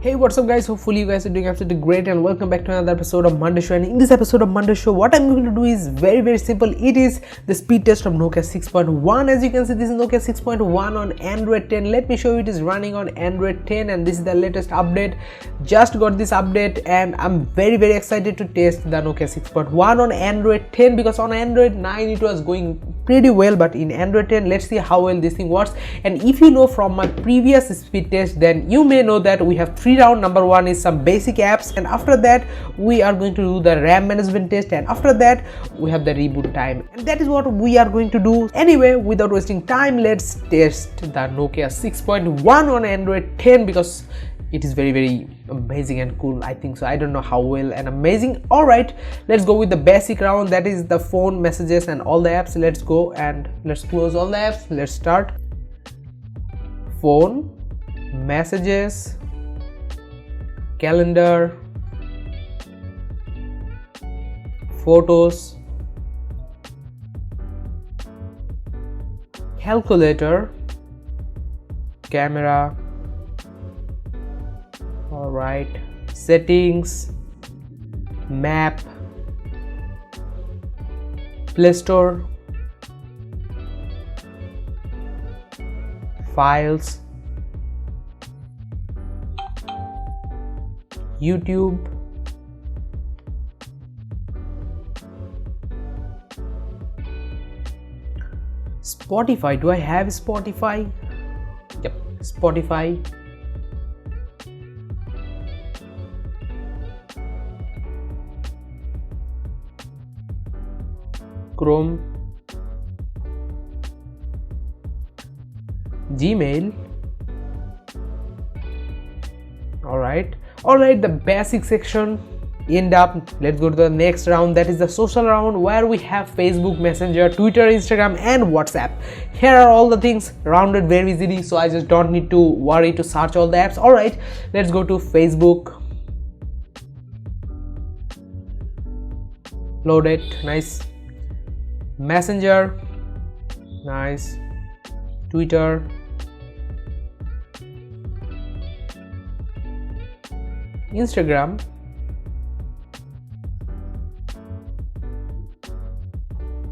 Hey, what's up guys? Hopefully you guys are doing absolutely great and welcome back to another episode of Monday Show. And in this episode of Monday Show, what I'm going to do is very simple. It is the speed test of Nokia 6.1. As you can see, this is Nokia 6.1 on Android 10. Let me show you, it is running on Android 10 and this is the latest update. Just got this update and I'm very excited to test the Nokia 6.1 on Android 10, because on Android 9 it was going pretty well, but in Android 10 let's see how well this thing works. And if you know from my previous speed test, then you may know that we have three rounds. Number one is some basic apps, and after that we are going to do the RAM management test, and after that we have the reboot time, and that is what we are going to do. Anyway, without wasting time, let's test the Nokia 6.1 on Android 10, because it is very amazing and cool. I think so. I don't know how well and amazing. All right, let's go with the basic round, that is the phone, messages and all the apps. Let's go and let's close all the apps. Let's start. Phone, messages, calendar, photos, calculator, camera. All right, settings, map, Play Store, files, YouTube, Spotify. Do I have Spotify? Yep, Spotify. Chrome, Gmail. All right, the basic section end up. Let's go to the next round, that is the social round, where we have Facebook, Messenger, Twitter, Instagram and WhatsApp. Here are all the things rounded very easily, so I just don't need to worry to search all the apps. All right, let's go to Facebook. Load it. Nice. Messenger. Nice. Twitter. Instagram.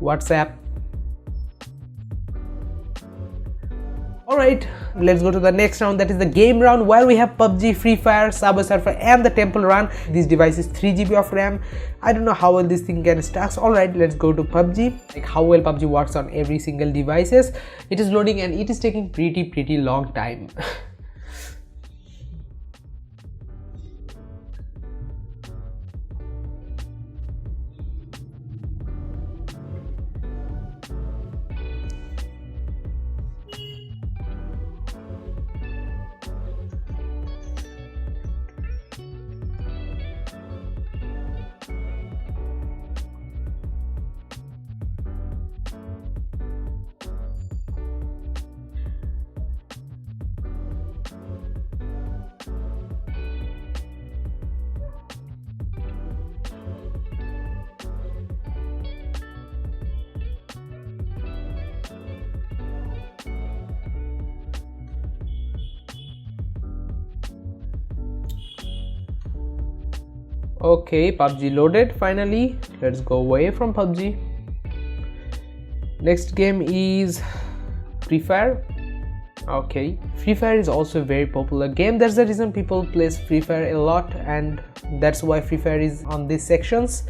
WhatsApp. Alright, let's go to the next round, that is the game round, where we have PUBG, Free Fire, Subway Surfer and the Temple Run. This device is 3 GB of RAM. I don't know how well this thing can stack. Alright, let's go to PUBG, like how well PUBG works on every single devices. It is loading and it is taking pretty long time. Okay, PUBG loaded finally. Let's go away from PUBG. Next game is Free Fire. Okay, Free Fire is also a very popular game. That's the reason people play Free Fire a lot, and that's why Free Fire is on these sections.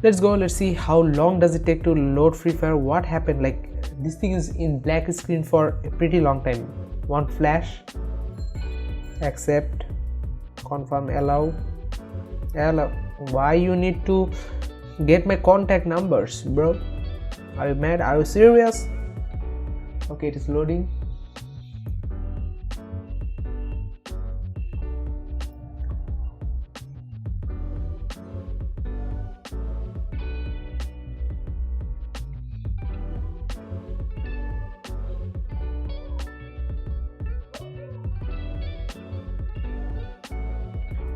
Let's go. Let's see how long does it take to load Free Fire. What happened? Like, this thing is in black screen for a pretty long time. One flash. Accept. Confirm. Allow. Why you need to get my contact numbers, bro? Are you mad? Are you serious? Okay, it is loading.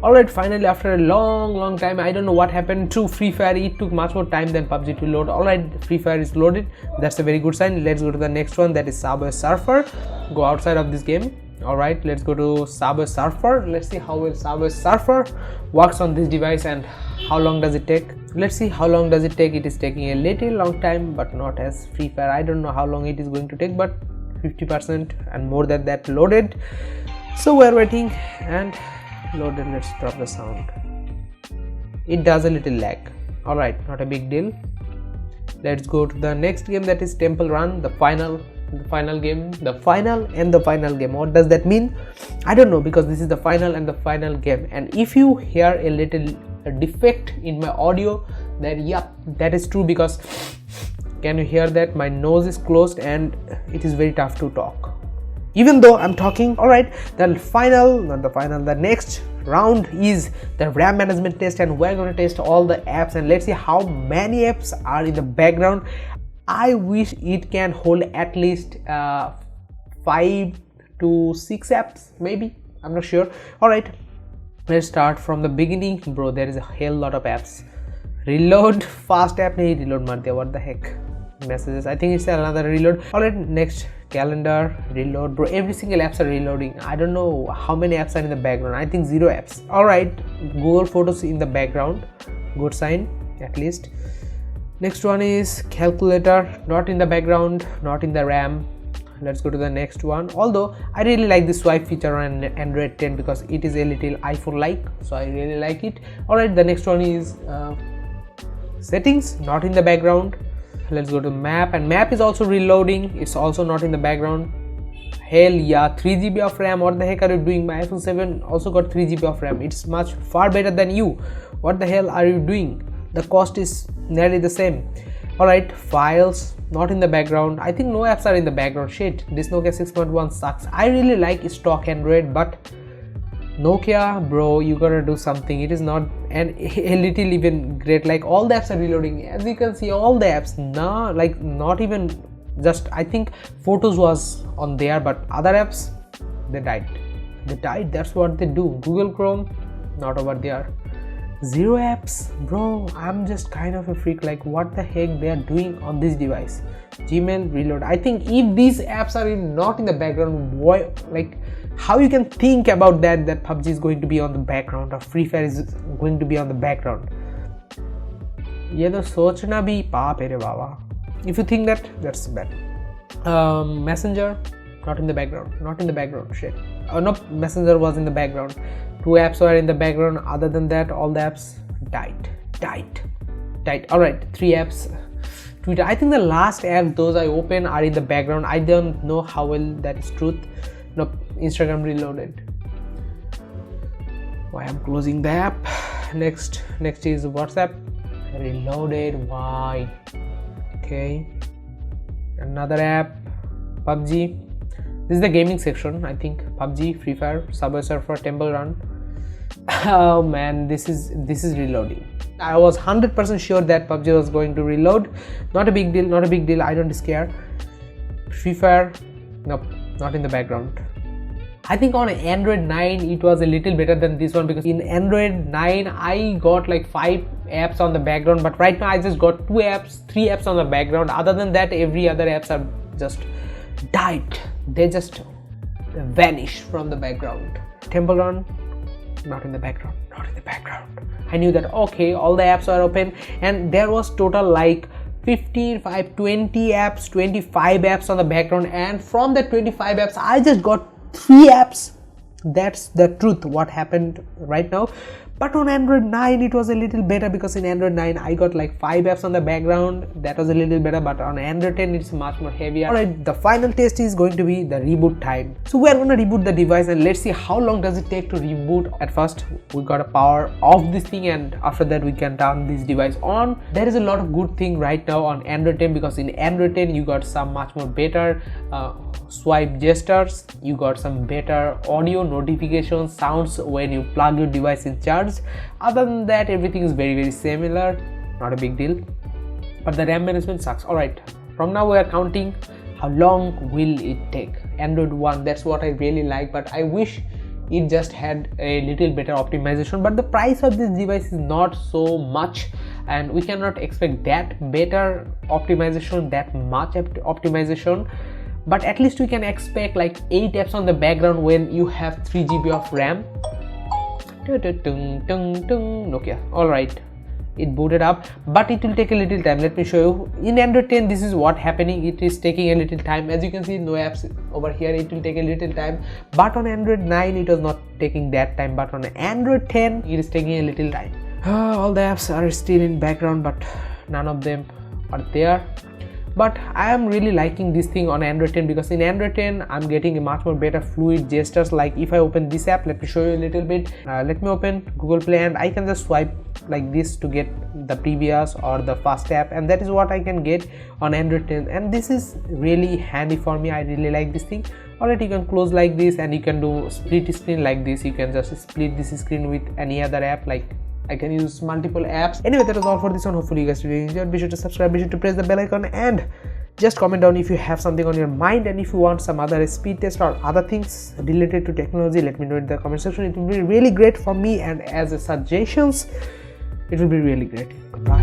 Alright, finally after a long time, I don't know what happened to Free Fire. It took much more time than PUBG to load. Alright, Free Fire is loaded. That's a very good sign. Let's go to the next one, that is Subway Surfer. Go outside of this game. All right, let's go to Subway Surfer. Let's see how well Subway Surfer works on this device and how long does it take. Let's see how long does it take. It is taking a little long time, but not as Free Fire. I don't know how long it is going to take, but 50% and more than that loaded. So we're waiting and loaded. Let's drop the sound. It does a little lag. All right, not a big deal. Let's go to the next game, that is Temple Run, the final game. What does that mean? I don't know, because this is the final and the final game. And if you hear a little defect in my audio, then yeah, that is true, because can you hear that? My nose is closed and it is very tough to talk even though I'm talking. All right, the next round is the RAM management test, and we're going to test all the apps and let's see how many apps are in the background. I wish it can hold at least 5 to 6 apps, maybe, I'm not sure. All right, let's start from the beginning. Bro, there is a hell lot of apps. Reload fast app nahi reload marte, what the heck. Messages, I think it's another reload. All right, next calendar, reload. Bro, every single apps are reloading. I don't know how many apps are in the background. I think 0 apps. All right, Google Photos in the background, good sign at least. Next one is calculator, not in the background, not in the RAM. Let's go to the next one. Although I really like the swipe feature on Android 10 because it is a little iPhone like, so I really like it. All right, the next one is settings, not in the background. Let's go to map, and map is also reloading. It's also not in the background. Hell yeah, 3 GB of RAM. What the heck are you doing? My iPhone 7 also got 3 GB of RAM. It's much far better than you. What the hell are you doing? The cost is nearly the same. All right, files, not in the background. I think no apps are in the background. Shit, this Nokia 6.1 sucks. I really like stock Android, but Nokia, bro, you gotta do something. It is not a little even great. Like, all the apps are reloading, as you can see. All the apps, nah, like not even just, I think Photos was on there, but other apps, they died. That's what they do. Google Chrome, not over there. 0 apps, bro. I'm just kind of a freak. Like, what the heck they are doing on this device? Gmail, reload. I think if these apps are not in the background, why, like, how you can think about that PUBG is going to be on the background or Free Fire is going to be on the background? Ye to sochna bhi paap hai re baba. If you think that, that's bad. Messenger, not in the background. Shit. No, Messenger was in the background. 2 apps were in the background. Other than that, all the apps died. All right, 3 apps. Twitter, I think the last apps those I open are in the background. I don't know how well that is truth. Nope, Instagram reloaded. Why I'm closing the app. Next is WhatsApp, reloaded. Why? Okay, another app, PUBG. This is the gaming section. I think PUBG, Free Fire, Subway Surfer, Temple Run. Oh man, this is reloading. I was 100% sure that PUBG was going to reload. Not a big deal. I don't scare. Free Fire, nope, not in the background. I think on Android 9 it was a little better than this one, because in Android 9 I got like 5 apps on the background, but right now I just got 3 apps on the background. Other than that, every other apps are just died. They just vanish from the background. Temple Run, not in the background. I knew that, okay, all the apps are open, and there was total like 20 apps, 25 apps on the background, and from the 25 apps I just got 3 apps. That's the truth, what happened right now. But on Android 9 it was a little better, because in Android 9 I got like 5 apps on the background. That was a little better, but on Android 10 it's much more heavier. Alright, the final test is going to be the reboot time. So we are going to reboot the device and let's see how long does it take to reboot. At first we got to power off this thing, and after that we can turn this device on. There is a lot of good thing right now on Android 10, because in Android 10 you got some much more better swipe gestures, you got some better audio notifications, sounds when you plug your device in charge. Other than that, everything is very similar, not a big deal, but the RAM management sucks. Alright, from now we are counting how long will it take. Android 1, that's what I really like, but I wish it just had a little better optimization. But the price of this device is not so much, and we cannot expect that better optimization, that much optimization. but at least we can expect like 8 apps on the background when you have 3 GB of RAM. Nokia. Alright, it booted up, but it will take a little time. Let me show you. In Android 10 this is what happening, it is taking a little time. As you can see, no apps over here, it will take a little time, but on Android 9 it was not taking that time, but on Android 10 it is taking a little time. All the apps are still in background, but none of them are there. But I am really liking this thing on Android 10, because in Android 10 I'm getting a much more better fluid gestures. Like if I open this app, let me show you a little bit. Let me open Google Play and I can just swipe like this to get the previous or the first app, and that is what I can get on Android 10, and this is really handy for me. I really like this thing. Alright, you can close like this and you can do split screen like this. You can just split this screen with any other app, like I can use multiple apps. Anyway, that was all for this one. Hopefully you guys really enjoyed. Be sure to subscribe, be sure to press the bell icon, and just comment down if you have something on your mind, and if you want some other speed test or other things related to technology, let me know in the comment section. It will be really great for me, and as a suggestions it will be really great. Goodbye.